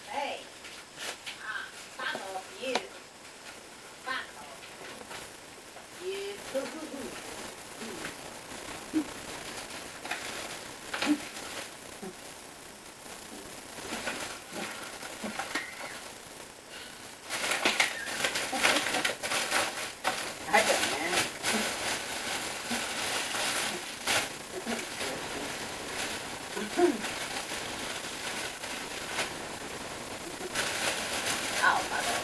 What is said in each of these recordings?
Hey. Back off, you. Back off. You. I don't know. Oh, mother.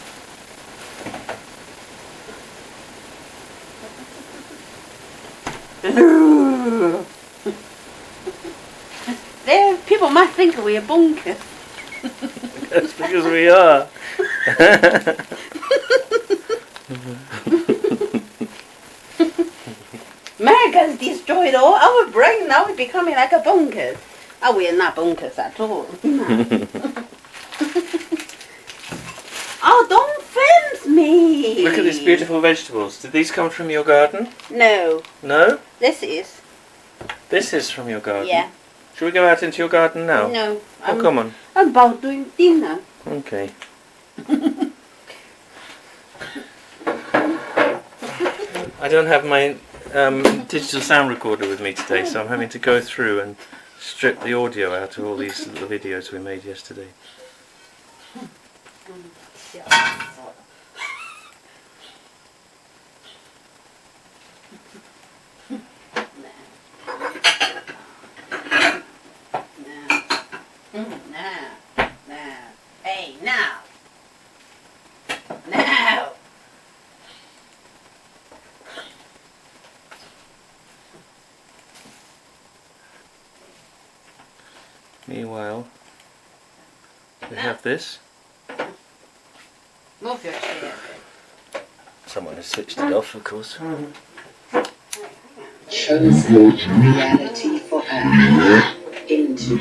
There, people might think we're bonkers. That's because we are. America's destroyed all our brain. Now we're becoming like a bonkers. Oh, we're not bonkers at all. No. Oh, don't fence me. Look at these beautiful vegetables. Did these come from your garden? No. No? This is. This is from your garden? Yeah. Should we go out into your garden now? No. Oh, come on. I'm about doing dinner. Okay. I don't have my digital sound recorder with me today, so I'm having to go through and strip the audio out of all these little videos we made yesterday. Now. Hey, now. Now. Meanwhile, we have this. Move your chair. Someone has switched it off, of course. Chosen reality for her. Into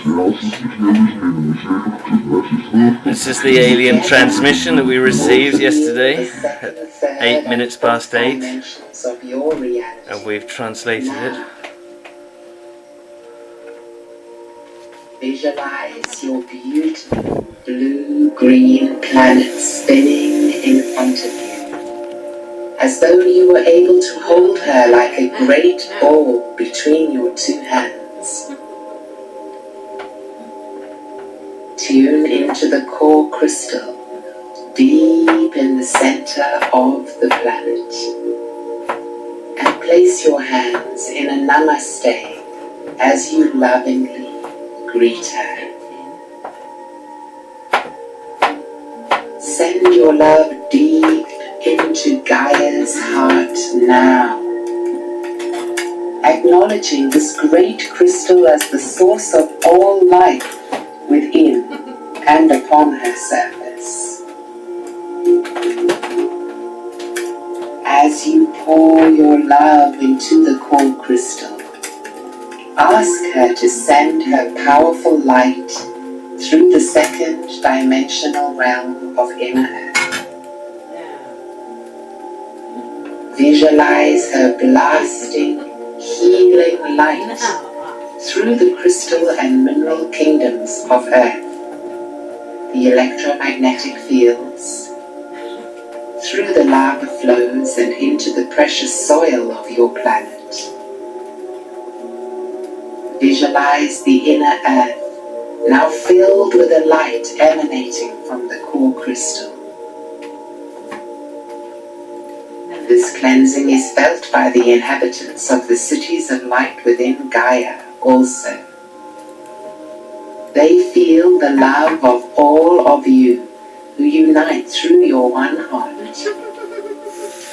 This is the alien transmission that we received yesterday at 8 minutes past 8, and we've translated it. Visualize your beautiful blue-green planet spinning in front of you, as though you were able to hold her like a great ball between your two hands. Tune into the core crystal, deep in the center of the planet, and place your hands in a namaste as you lovingly greet her. Send your love deep into Gaia's heart now, acknowledging this great crystal as the source of all life within and upon her surface. As you pour your love into the core crystal, ask her to send her powerful light through the second dimensional realm of inner earth. Visualize her blasting, healing light through the crystal and mineral kingdoms of earth, the electromagnetic fields, through the lava flows and into the precious soil of your planet. Visualize the inner earth, now filled with a light emanating from the core crystal. This cleansing is felt by the inhabitants of the cities of light within Gaia also. They feel the love of all of you who unite through your one heart,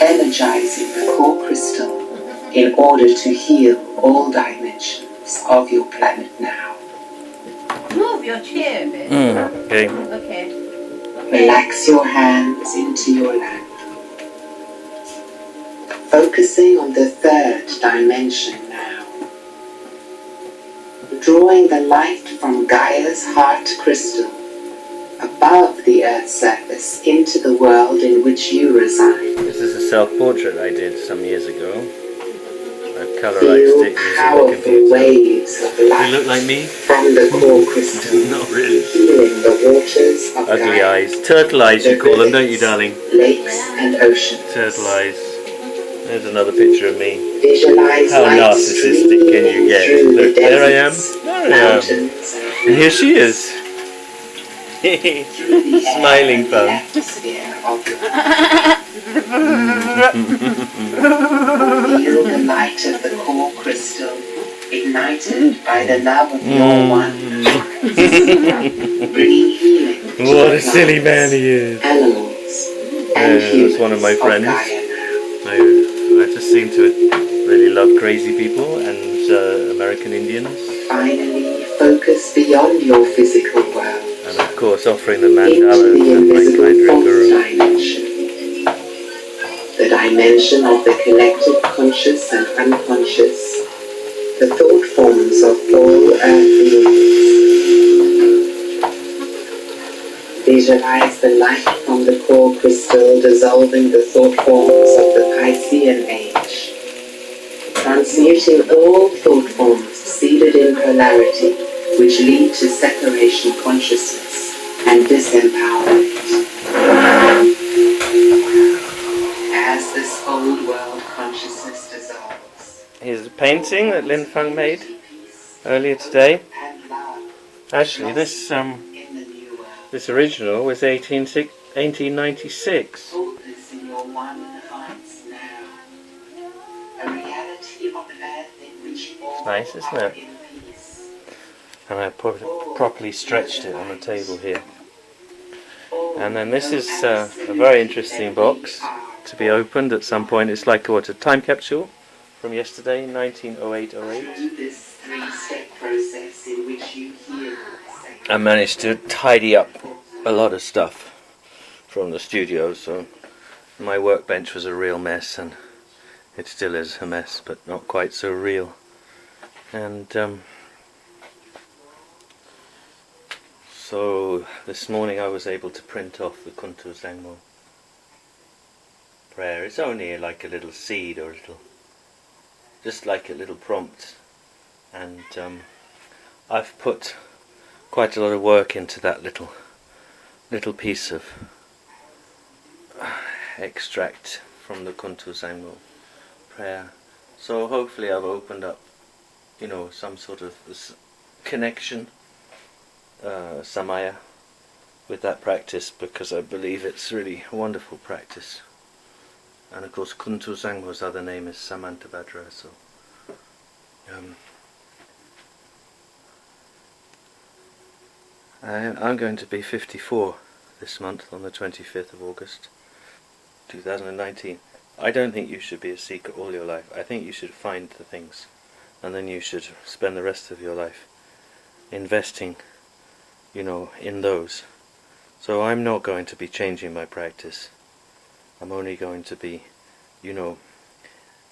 energizing the core crystal in order to heal all dimensions of your planet now. Move your chair a bit. Okay. Okay. Relax your hands into your lap, focusing on the third dimension now. Drawing the light from Gaia's heart crystal above the the Earth's surface into the world in which you reside. This is a self-portrait I did some years ago. I've colorized Feel it using the powerful computer. waves of You light look like me? from the core crystal, Not really. healing the waters of Ugly Gaia, eyes. Turtle eyes you the call them, don't you, rivers, darling? lakes and oceans. Turtle eyes. There's another picture of me. Visualize How light narcissistic can you streaming get? through Look, the there I am. deserts, There I am. mountains, And here she is. through the Smiling air and the thumb. atmosphere of your Feel the light of the core crystal ignited by the love of your one, bringing healing to What a the silly man plants, he is. animals, and That's one of my friends. Gaia. I just seem to really love crazy people and American Indians. Finally, focus beyond your physical world And of course offering the into mandala the to my invisible kind fourth guru. dimension, the dimension of the collective conscious and unconscious, the thought forms of all earthly beings. Visualize the light from the core crystal dissolving the thought forms of the Piscean age, transmuting all thought forms seeded in polarity, which lead to separation consciousness and disempowerment. As this old world consciousness dissolves, Here's a painting that Lin Feng made earlier today. and love Actually, this in the new world. this original was 1896. Hold this in your one hearts now. A reality of earth in which all nice, isn't are it? in peace. And I properly stretched it on the table here. And then this is a very interesting box to be opened at some point. It's like a time capsule from yesterday, 1908-08. Through this three-step process in which you heal I managed to tidy up a lot of stuff from the studio, so my workbench was a real mess, and it still is a mess, but not quite so real. And so this morning I was able to print off the Kuntu Zangmo prayer. It's only like a little seed, or just like a little prompt, and I've put quite a lot of work into that little piece of extract from the Kuntu Zangmo prayer. So hopefully I've opened up, some sort of connection, samaya, with that practice, because I believe it's really a wonderful practice. And of course Kuntu Zangmo's other name is Samantabhadra, so I'm going to be 54 this month on the 25th of August 2019. I don't think you should be a seeker all your life. I think you should find the things, and then you should spend the rest of your life investing, in those. So I'm not going to be changing my practice. I'm only going to be,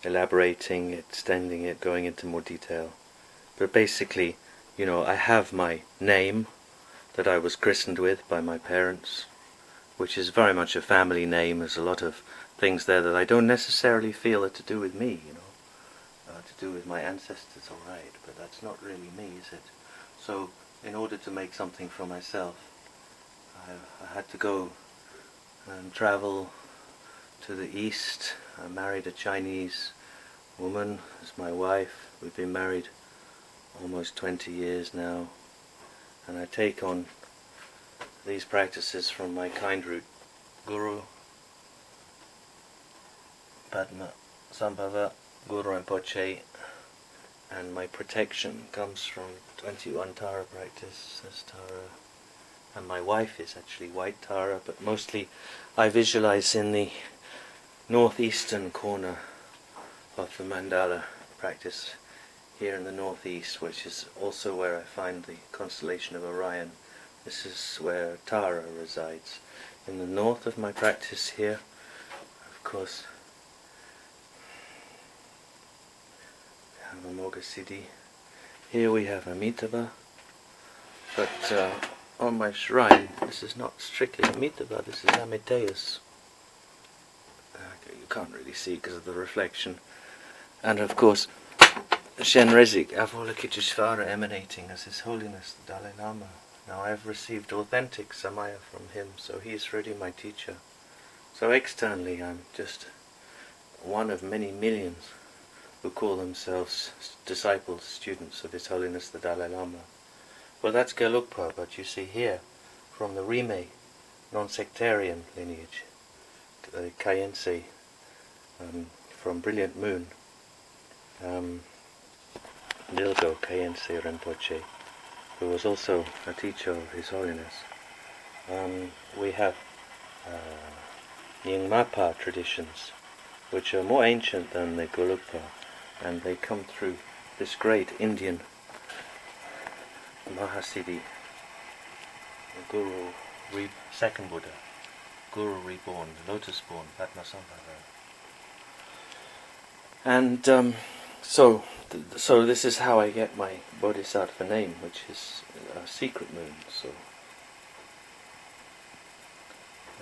elaborating, extending it, going into more detail. But basically, I have my name that I was christened with by my parents, which is very much a family name. There's a lot of things there that I don't necessarily feel are to do with me, to do with my ancestors, alright, but that's not really me, is it? So, in order to make something for myself, I had to go and travel to the east. I married a Chinese woman as my wife. We've been married almost 20 years now, and I take on these practices from my kind root guru, Padma Sambhava Guru Rinpoche, and my protection comes from 21 Tara practice as Tara, and my wife is actually white Tara, but mostly I visualize in the northeastern corner of the mandala practice here in the northeast, which is also where I find the constellation of Orion. This is where Tara resides. In the north of my practice here, of course, we have Amoghasiddhi. Here we have Amitabha, but on my shrine, this is not strictly Amitabha, this is Amadeus. You can't really see because of the reflection. And of course, Shenrezig, Avalokiteshvara emanating as His Holiness the Dalai Lama. Now I've received authentic Samaya from him, so he is really my teacher. So externally I'm just one of many millions who call themselves disciples, students of His Holiness the Dalai Lama. Well, that's Gelugpa, but you see here, from the Rime, non-sectarian lineage, the Khyentse, from Brilliant Moon, Nilgo Khyentse Rinpoche, who was also a teacher of His Holiness. We have Nyingmapa traditions, which are more ancient than the Gelugpa, and they come through this great Indian Mahasiddhi, Guru, second Buddha, Guru reborn, lotus born, Padmasambhava. And so this is how I get my Bodhisattva name, which is a secret moon. So,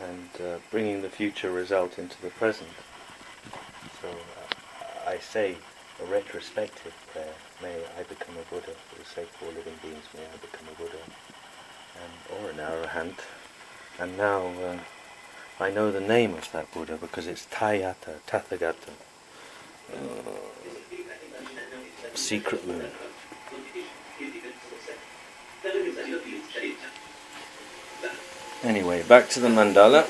and bringing the future result into the present. So I say a retrospective prayer. May I become a Buddha for the sake of all living beings. May I become a Buddha, or an Arahant. And now I know the name of that Buddha because it's Tayata, Tathagata, secret moon. Anyway, back to the mandala.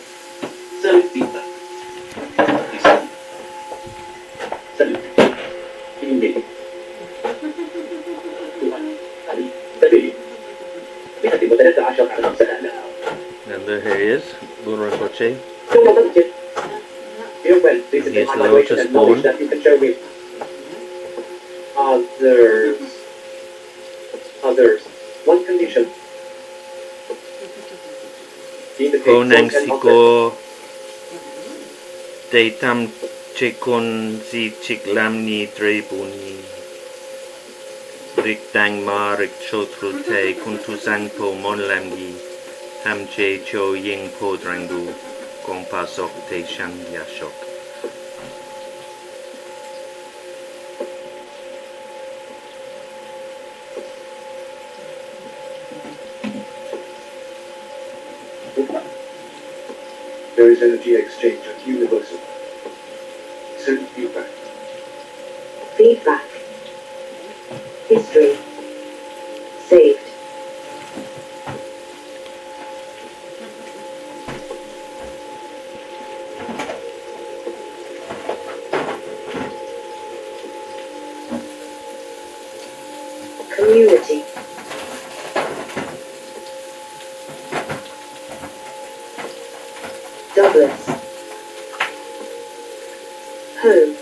And there he is, Guru Rinpoche. Here's the lotus born. Others. One condition. Konang siko deitam chikon si chiklamni trebuni riktang ma rikchotru te kuntuzangpo monlamgi hamche cho ying podrangu gompasok te shang yashok. There is energy exchange and universal. Send feedback. Feedback. History. Saved. Community. Douglas. Home.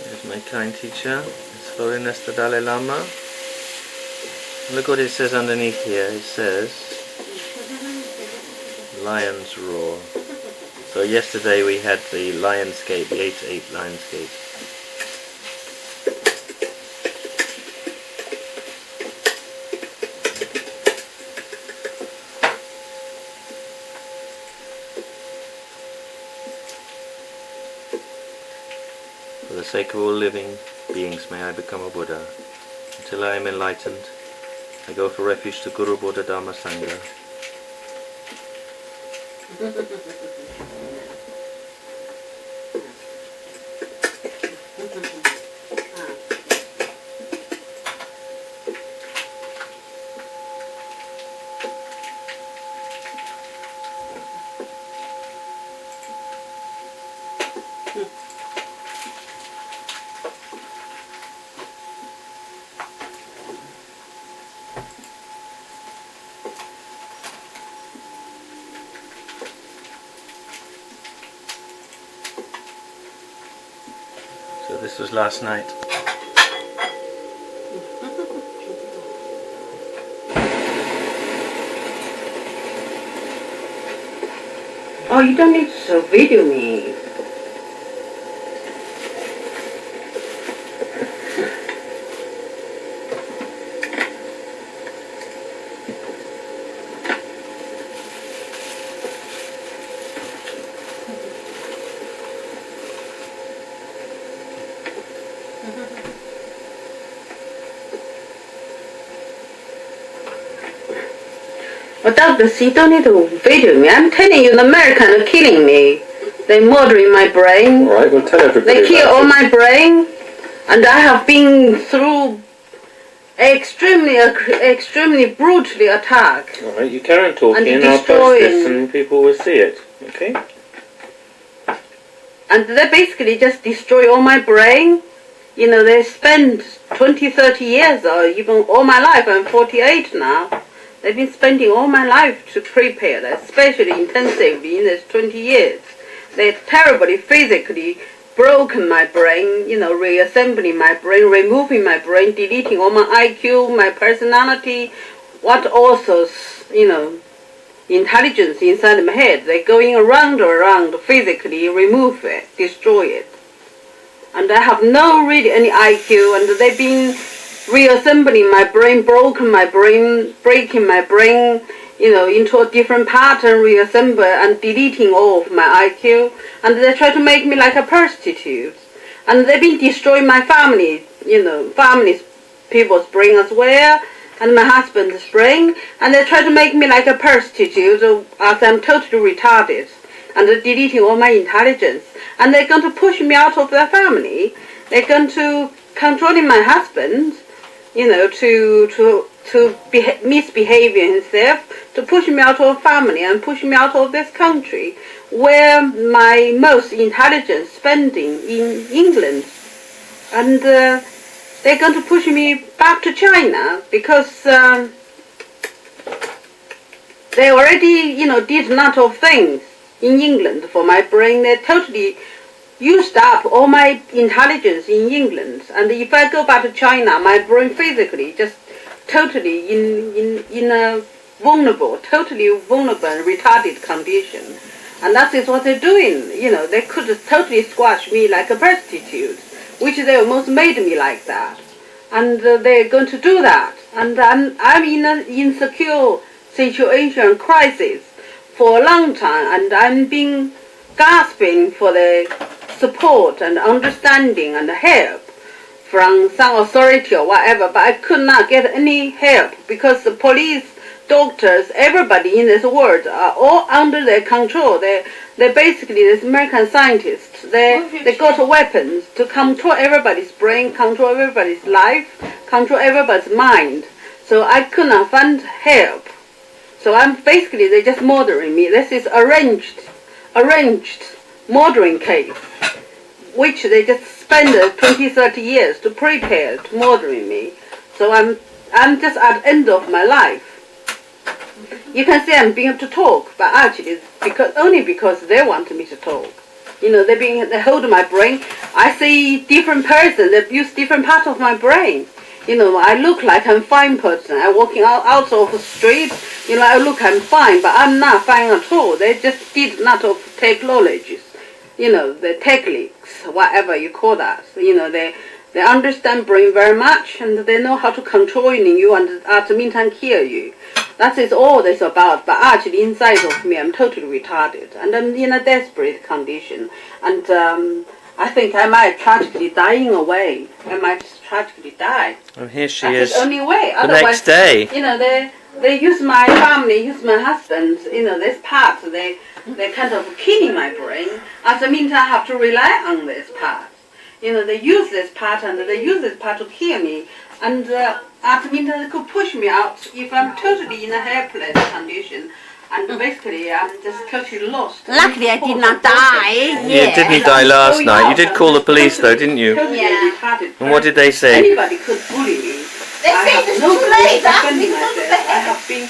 There's my kind teacher, His Holiness the Dalai Lama. Look what it says underneath here. It says Lion's Roar. So yesterday we had the Lionsgate, the 8-8 Lionsgate. For the sake of all living beings, may I become a Buddha. Until I am enlightened, I go for refuge to Guru, Buddha, Dharma, Sangha. This was last night. Oh, you don't need to video me. But doctors, you don't need to video me. I'm telling you, the Americans are killing me. They're murdering my brain. All right, well tell everybody. They kill about all it. my brain, and I have been through extremely brutally attacked. All right, you carry on talking, And and I'll post this, destroying. and people will see it. Okay. And they basically just destroy all my brain. You know, they spend 20, 30 years, or even all my life. I'm 48 now. They've been spending all my life to prepare that, especially intensively in these 20 years. They terribly physically broken my brain, you know, reassembling my brain, removing my brain, deleting all my IQ, my personality, what also, you know, intelligence inside my head. They're going around physically remove it, destroy it. And I have no really any IQ, and they've been reassembling my brain, breaking my brain, you know, into a different pattern, reassemble and deleting all of my IQ. And they try to make me like a prostitute. And they've been destroying my family, you know, people's brain as well, and my husband's brain. And they try to make me like a prostitute, as I'm totally retarded. And they're deleting all my intelligence. And they're going to push me out of their family. They're going to controlling my husband, you know, to misbehaving himself, to push me out of family and push me out of this country, where my most intelligence spending in England. And they're going to push me back to China because they already, you know, did a lot of things in England for my brain. They totally used up all my intelligence in England, and if I go back to China, my brain physically just totally in a totally vulnerable and retarded condition. And that is what they're doing. You know, they could totally squash me like a prostitute, which they almost made me like that. And they're going to do that. And I'm in an insecure situation, crisis, for a long time, and I'm been gasping for the support and understanding and help from some authority or whatever, but I could not get any help because the police, doctors, everybody in this world are all under their control. They're basically these American scientists. They got weapons to control everybody's brain, control everybody's life, control everybody's mind. So I could not find help. So I'm basically, they're just murdering me. This is arranged murdering case, which they just spend 20, 30 years to prepare to murdering me. So I'm just at the end of my life. You can say I'm being able to talk, but actually it's only because they want me to talk. You know, they hold my brain. I see different person, they use different parts of my brain. You know, I look like I'm fine person. I'm walking out of the street, you know, I look I'm fine, but I'm not fine at all. They just did a lot of technologies, you know, the techniques, whatever you call that. You know, they understand brain very much, and they know how to control you and at the meantime kill you. That is all this about. But actually inside of me, I'm totally retarded, and I'm in a desperate condition. And I think I might tragically dying away. I might tragically die. Oh, here she That's is. the only way. The Otherwise, next day. you know, they use my family, use my husband, you know, this part, they kind of killing my brain. At the meantime, I have to rely on this part. You know, they use this part and they use this part to kill me. And at the meantime, they could push me out if I'm totally in a helpless condition. And basically, I'm just totally lost. Luckily, I did not die. You didn't die last night. You did call the police though, didn't you? Totally retarded. And what did they say? Anybody could bully me. They I say have it's no too way late. of defending myself. I have been,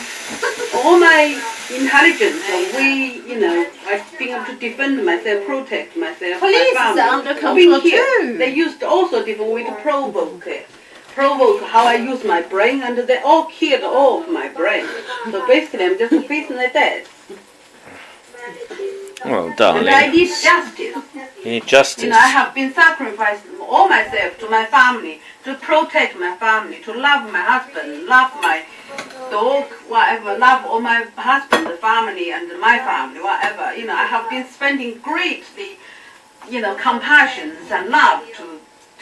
all my intelligence, I've been able to defend myself, protect myself, Police my is family. under I've been control here. too. They used also different way to provoke it. Provoke how I use my brain, and they all killed all of my brain. So basically, I'm just facing the death. Well, And I darling, need justice. you need justice. I have been sacrificing all myself to my family, to protect my family, to love my husband, love my dog, whatever, love all my husband, the family, and my family, whatever. I have been spending greatly, compassion and love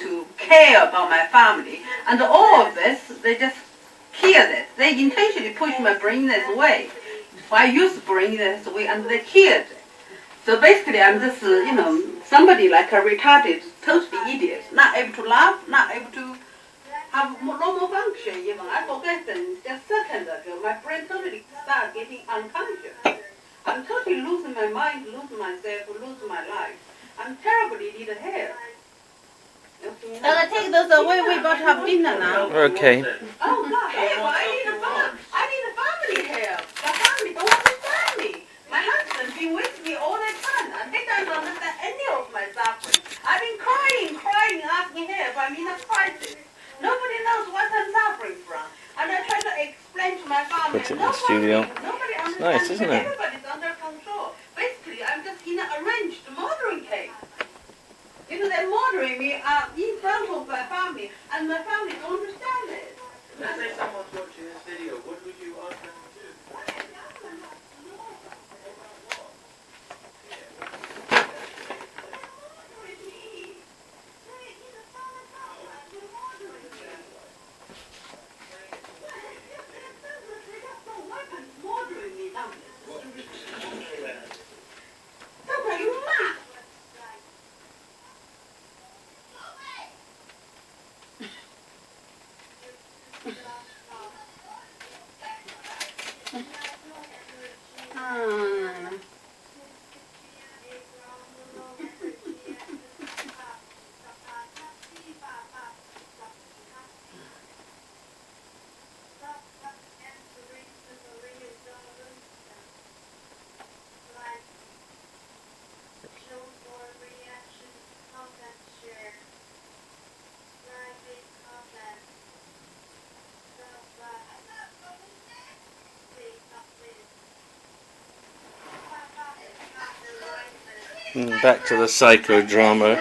to care about my family. And all of this, they just kill it. They intentionally push my brainness away. I used to brainness away, and they killed it. So basically, I'm just, somebody like a retarded, totally idiot, not able to laugh, not able to have normal function even. I forget things just seconds ago. My brain totally started getting unconscious. I'm totally losing my mind, losing myself, losing my life. I'm terribly need help. Take those away. We got to have dinner now. Okay. Oh God, help! I need a family help. The family don't understand me. My husband been with me all the time, and they don't understand any of my suffering. I've been crying, asking help. I'm in a crisis. Nobody knows what I'm suffering from. And I try to explain to my family. Put it in the studio. Nobody It's understands. nice, isn't it? Everybody's under control. Basically, I'm just in an arranged murdering case. They're murdering me in front of my family, and my family don't understand it. Let's say someone's watching this video, what would you ask them to do? Back to the psychodrama.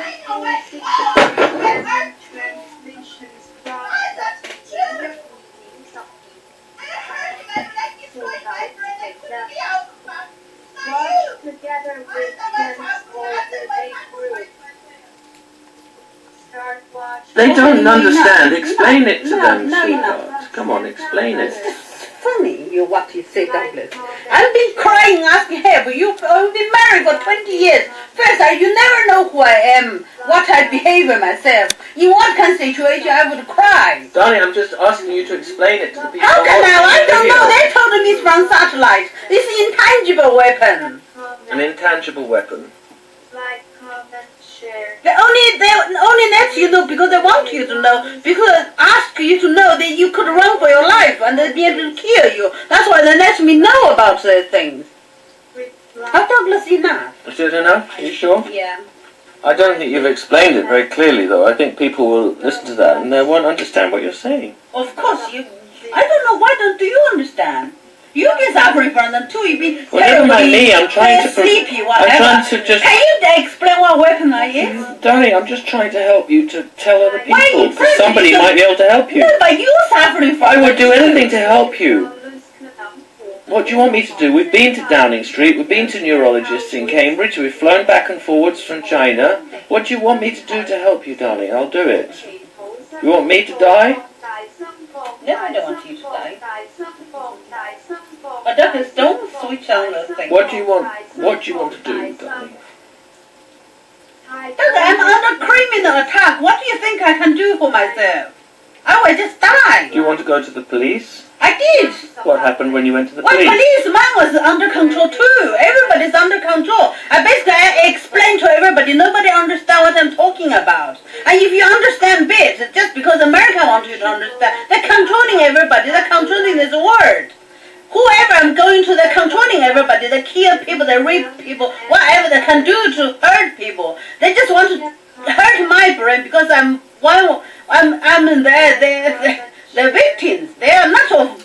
Together with Start watching. They don't understand. Explain it to them, sweetheart. Come on, explain it. Funny, what you say, Douglas. I've been crying, asking help. You've been married for 20 years. First, you never know who I am, what I behave in myself. In what kind of situation I would cry. Darling, I'm just asking you to explain it to the people. How can I don't know. They told me it's from satellite. It's an intangible weapon. An intangible weapon. Like, comment, share. They only let you know because they want you to know. Because ask you to know that you could run for your life and they'd be able to kill you. That's why they let me know about those things. Have Douglas enough? Is it enough? Are you sure? Yeah. I don't think you've explained it very clearly, though. I think people will listen to that and they won't understand what you're saying. Of course, you. I don't know. Why don't you understand? You've been suffering from them too. You've been Well, never mind me. I'm trying to. sleepy, whatever. I'm trying to just. Can you explain what weapon I is? Darling, I'm just trying to help you to tell other Why are you people, because somebody crazy? might be able to help you. No, but you suffering from. I would do them too. anything to help you. What do you want me to do? We've been to Downing Street, we've been to neurologists in Cambridge, we've flown back and forwards from China. What do you want me to do to help you, darling? I'll do it. You want me to die? No, I don't want you to die. But Douglas, don't switch on those things. What do you want to do, darling? Douglas, I'm under criminal attack. What do you think I can do for myself? I will just die. Do you want to go to the police? I did. What happened when you went to the Well, police? mine was under control too. Everybody's under control. I explained to everybody. Nobody understands what I'm talking about. And if you understand bits, just because America wants you to understand, they can't controlling everybody. They're controlling this world. Whoever I'm going to, they're controlling everybody. They kill people, they rape people, whatever they can do to hurt people. They just want to hurt my brain because I'm the victims. They are not of,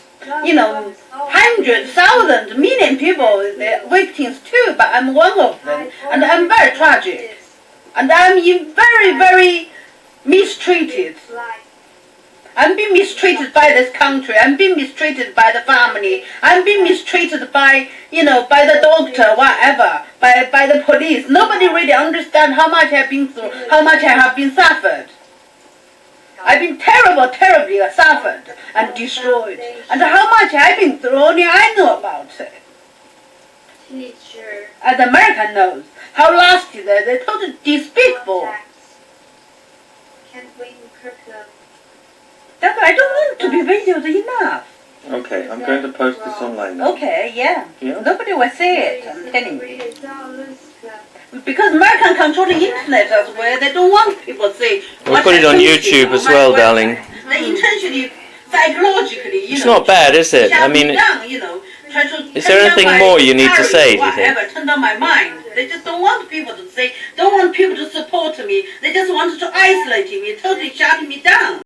hundreds, thousands, million people. They're victims too, but I'm one of them, and I'm very tragic, and I'm very, very mistreated. I'm being mistreated by this country. I'm being mistreated by the family. I'm being mistreated by, by the doctor, whatever, by the police. Nobody really understands how much I've been through, how much I have been suffered. I've been terribly suffered and destroyed. And how much I've been through, only I know about it. Teacher. And America knows how nasty they're totally despicable. Can we curriculum? I don't want to be videoed enough. Okay, I'm going to post this online now. Okay, yeah. Yeah? Nobody will see it, I'm telling you. Because American control the internet as well, they don't want people to see. We'll put it on YouTube as well, darling. They intentionally, psychologically, It's not bad, is it? I mean, is there anything more you need to say, do you think? Whatever, turn down my mind. They just don't want people to say, don't want people to support me. They just want to isolate me, totally shut me down.